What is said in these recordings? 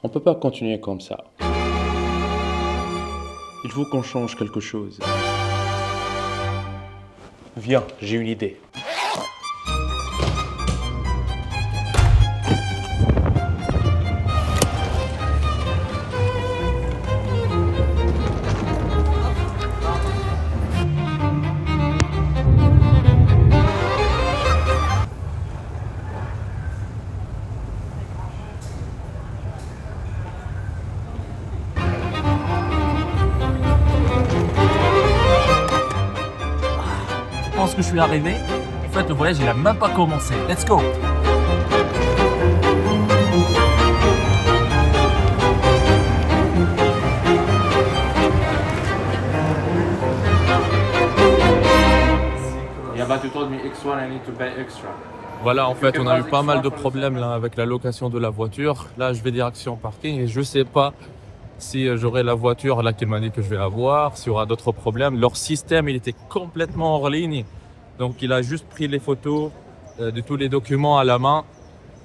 On peut pas continuer comme ça. Il faut qu'on change quelque chose. Viens, j'ai une idée. Je pense que je suis arrivé. En fait, le voyage, il a même pas commencé. Let's go! Yeah, but you told me X1, I need to pay extra. Voilà, en fait, on a eu pas mal de problèmes là, avec la location de la voiture. Là, je vais direction parking et je sais pas si j'aurai la voiture là qu'il m'a dit que je vais avoir, s'il y aura d'autres problèmes. Leur système, il était complètement hors ligne. Donc, il a juste pris les photos de tous les documents à la main.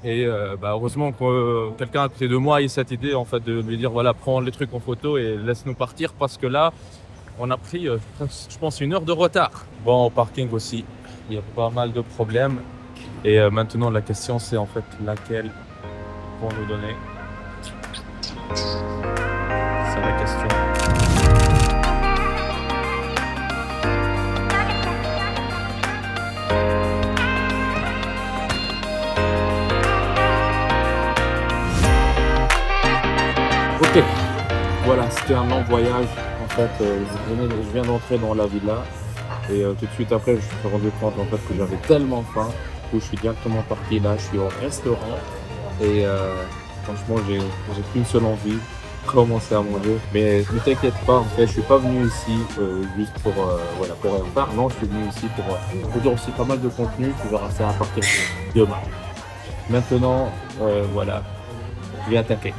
Et heureusement que quelqu'un à côté de moi a eu cette idée en fait, de lui dire voilà, prends les trucs en photo et laisse-nous partir parce que là, on a pris, je pense, 1 heure de retard. Bon, au parking aussi, il y a pas mal de problèmes. Et maintenant, la question, c'est en fait laquelle vont nous donner. C'est la question. Ok, voilà, c'était un long voyage. En fait, je viens d'entrer dans la villa et tout de suite après, je me suis rendu compte en fait, que j'avais tellement faim. Du coup, je suis directement parti là, je suis au restaurant et franchement, j'ai qu'une seule envie, commencer à manger. Mais ne t'inquiète pas, en fait, je suis pas venu ici juste pour rien faire. Non, je suis venu ici pour dire aussi pas mal de contenu. Tu verras ça à partir de demain. Maintenant, voilà, je vais attaquer.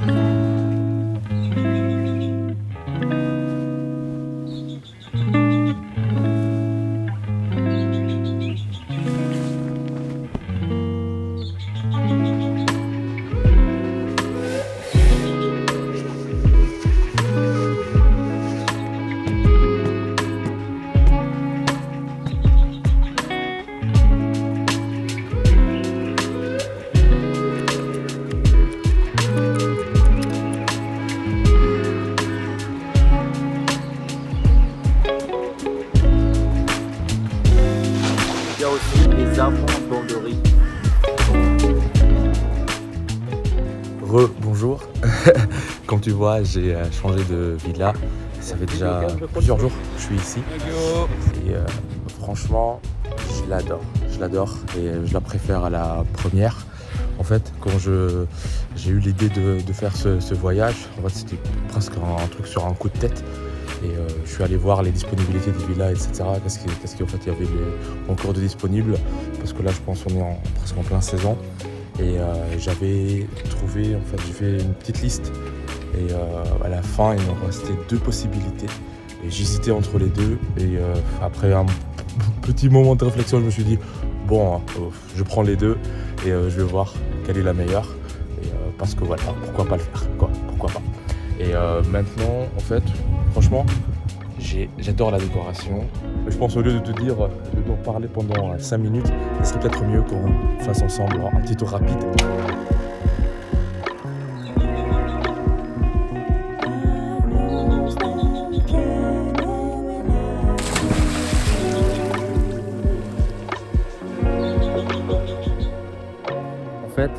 Il y a aussi les abandonneries. Bonjour. Comme tu vois, j'ai changé de villa. Ça fait déjà plusieurs jours que je suis ici. Et franchement, je l'adore. Je l'adore et je la préfère à la première. En fait, quand j'ai eu l'idée de faire ce voyage, en fait, c'était presque un truc sur un coup de tête. Et je suis allé voir les disponibilités des villas, etc. Qu'est-ce qu'en fait il y avait encore de disponible. Parce que là, je pense qu'on est presque en plein saison. Et j'avais trouvé, en fait, j'ai fait une petite liste. Et à la fin, il me restait 2 possibilités. Et j'hésitais entre les deux. Et après un petit moment de réflexion, je me suis dit, bon, je prends les deux et je vais voir quelle est la meilleure. Et, parce que voilà, pourquoi pas le faire, quoi, pourquoi pas. Et maintenant, en fait, franchement, j'adore la décoration. Je pense au lieu de te dire, de t'en parler pendant 5 minutes, ce serait peut-être mieux qu'on fasse ensemble un petit tour rapide. En fait,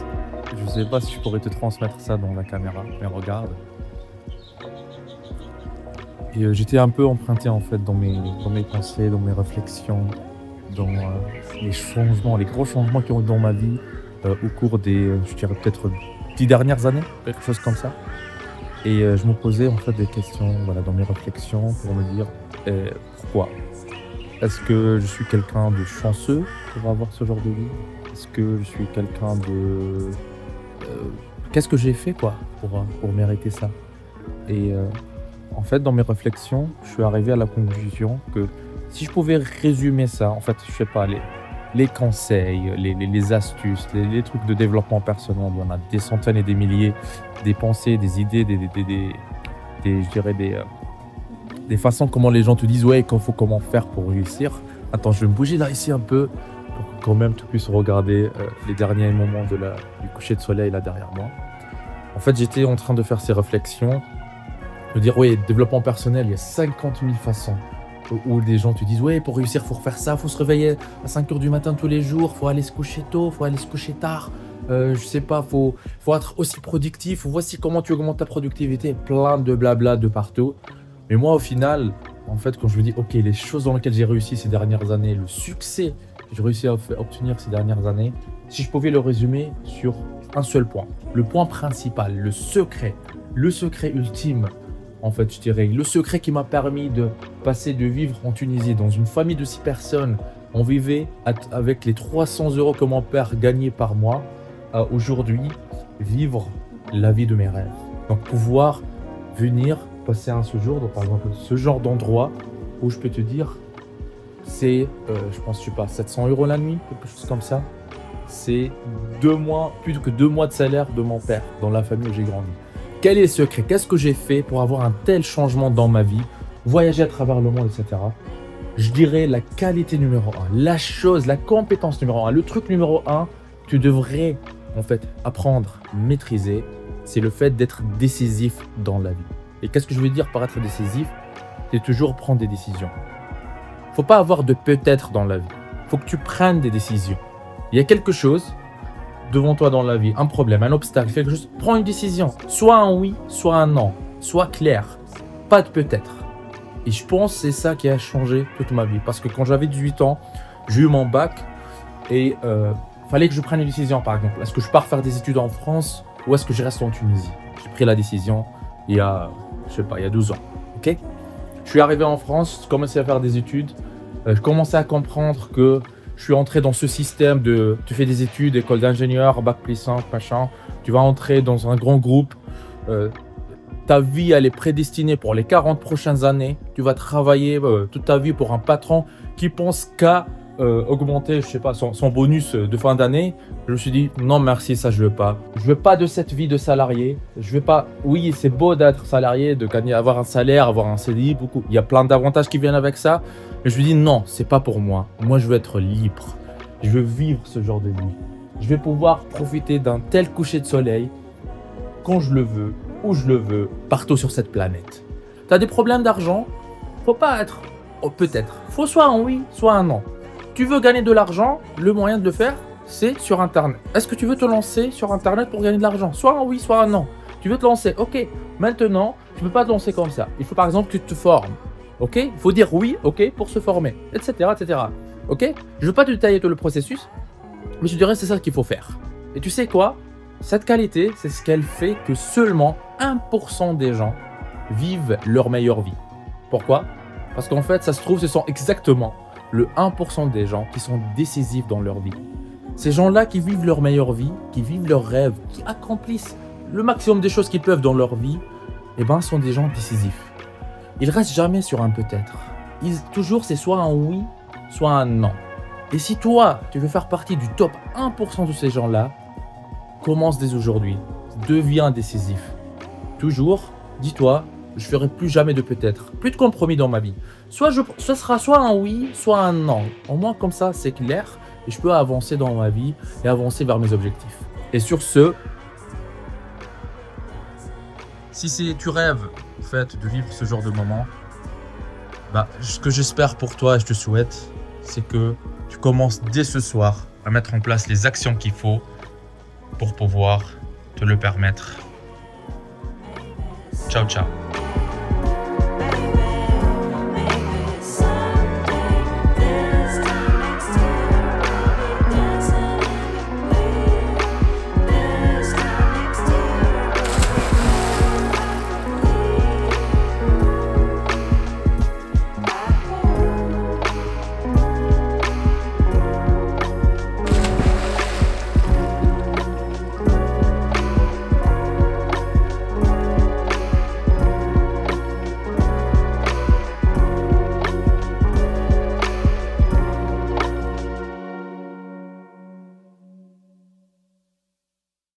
je sais pas si je pourrais te transmettre ça dans la caméra, mais regarde. Et j'étais un peu emprunté en fait dans mes pensées, dans mes réflexions, dans les changements, les gros changements qui ont eu dans ma vie au cours des, je dirais peut-être 10 dernières années, quelque chose comme ça. Et je me posais en fait des questions, voilà, dans mes réflexions pour me dire pourquoi. Est-ce que je suis quelqu'un de chanceux pour avoir ce genre de vie? Est-ce que je suis quelqu'un de... qu'est-ce que j'ai fait quoi pour mériter ça? Et en fait, dans mes réflexions, je suis arrivé à la conclusion que si je pouvais résumer ça, en fait, je sais pas, les conseils, les astuces, les trucs de développement personnel. Il y en a des centaines et des milliers, des pensées, des idées, je dirais des façons comment les gens te disent ouais, qu'il faut comment faire pour réussir. Attends, je vais me bouger là ici un peu pour que quand même tu puisses regarder les derniers moments du coucher de soleil là derrière moi. En fait, j'étais en train de faire ces réflexions, de dire oui, développement personnel, il y a 50 000 façons. Où des gens te disent ouais, pour réussir, il faut faire ça, il faut se réveiller à 5 h du matin tous les jours, il faut aller se coucher tôt, il faut aller se coucher tard. Je sais pas, faut être aussi productif, voici comment tu augmentes ta productivité, plein de blabla de partout. Mais moi, au final, en fait, quand je me dis, ok, les choses dans lesquelles j'ai réussi ces dernières années, le succès que j'ai réussi à obtenir ces dernières années, si je pouvais le résumer sur un seul point, le point principal, le secret ultime, en fait, je dirais, le secret qui m'a permis de passer de vivre en Tunisie dans une famille de 6 personnes, on vivait avec les 300 € que mon père gagnait par mois, à aujourd'hui vivre la vie de mes rêves. Donc pouvoir venir passer un séjour, par exemple ce genre d'endroit où je peux te dire c'est, je pense, je sais pas, 700 € la nuit, quelque chose comme ça. C'est 2 mois, plus que 2 mois de salaire de mon père dans la famille où j'ai grandi. Quel est le secret? Qu'est-ce que j'ai fait pour avoir un tel changement dans ma vie? Voyager à travers le monde, etc. Je dirais la qualité numéro 1, la chose, la compétence numéro 1, le truc numéro 1, tu devrais en fait apprendre, maîtriser, c'est le fait d'être décisif dans la vie. Et qu'est-ce que je veux dire par être décisif? C'est toujours prendre des décisions. Faut pas avoir de peut-être dans la vie. Faut que tu prennes des décisions. Il y a quelque chose devant toi dans la vie, un problème, un obstacle, quelque chose, prends une décision. Soit un oui, soit un non. Sois clair. Pas de peut-être. Et je pense que c'est ça qui a changé toute ma vie. Parce que quand j'avais 18 ans, j'ai eu mon bac et fallait que je prenne une décision, par exemple. Est-ce que je pars faire des études en France ou est-ce que je reste en Tunisie? J'ai pris la décision il y a, je sais pas, il y a 12 ans. Ok? Je suis arrivé en France, je commençais à faire des études. Je commençais à comprendre que je suis entré dans ce système de tu fais des études, école d'ingénieur, bac plus 5, machin. Tu vas entrer dans un grand groupe. Ta vie, elle est prédestinée pour les 40 prochaines années. Tu vas travailler toute ta vie pour un patron qui pense qu'à augmenter, je sais pas, son bonus de fin d'année. Je me suis dit, non merci, ça je veux pas. Je veux pas de cette vie de salarié. Je veux pas, oui, c'est beau d'être salarié, de gagner, avoir un salaire, avoir un CDI, beaucoup. Il y a plein d'avantages qui viennent avec ça. Mais je me dis, non, c'est pas pour moi. Moi, je veux être libre. Je veux vivre ce genre de vie. Je vais pouvoir profiter d'un tel coucher de soleil quand je le veux, où je le veux, partout sur cette planète. Tu as des problèmes d'argent? Faut pas être, oh, peut-être. Faut soit un oui, soit un non. Tu veux gagner de l'argent, le moyen de le faire, c'est sur Internet. Est-ce que tu veux te lancer sur Internet pour gagner de l'argent? Soit un oui, soit un non. Tu veux te lancer, ok. Maintenant, tu ne peux pas te lancer comme ça. Il faut par exemple que tu te formes. Ok, il faut dire oui, ok, pour se former, etc., etc. Ok, je ne veux pas te détailler tout le processus, mais je dirais que c'est ça qu'il faut faire. Et tu sais quoi? Cette qualité, c'est ce qu'elle fait que seulement 1% des gens vivent leur meilleure vie. Pourquoi? Parce qu'en fait, ça se trouve, ce sont exactement le 1% des gens qui sont décisifs dans leur vie. Ces gens-là qui vivent leur meilleure vie, qui vivent leurs rêves, qui accomplissent le maximum des choses qu'ils peuvent dans leur vie, eh ben, sont des gens décisifs. Ils restent jamais sur un peut-être. Toujours, c'est soit un oui, soit un non. Et si toi, tu veux faire partie du top 1% de ces gens-là, commence dès aujourd'hui. Deviens décisif. Toujours, dis-toi, je ferai plus jamais de peut-être. Plus de compromis dans ma vie. Ce sera soit un oui, soit un non. Au moins, comme ça, c'est clair. Et je peux avancer dans ma vie et avancer vers mes objectifs. Et sur ce, si tu rêves en fait, de vivre ce genre de moment, bah, ce que j'espère pour toi et je te souhaite, c'est que tu commences dès ce soir à mettre en place les actions qu'il faut pour pouvoir te le permettre. Ciao, ciao.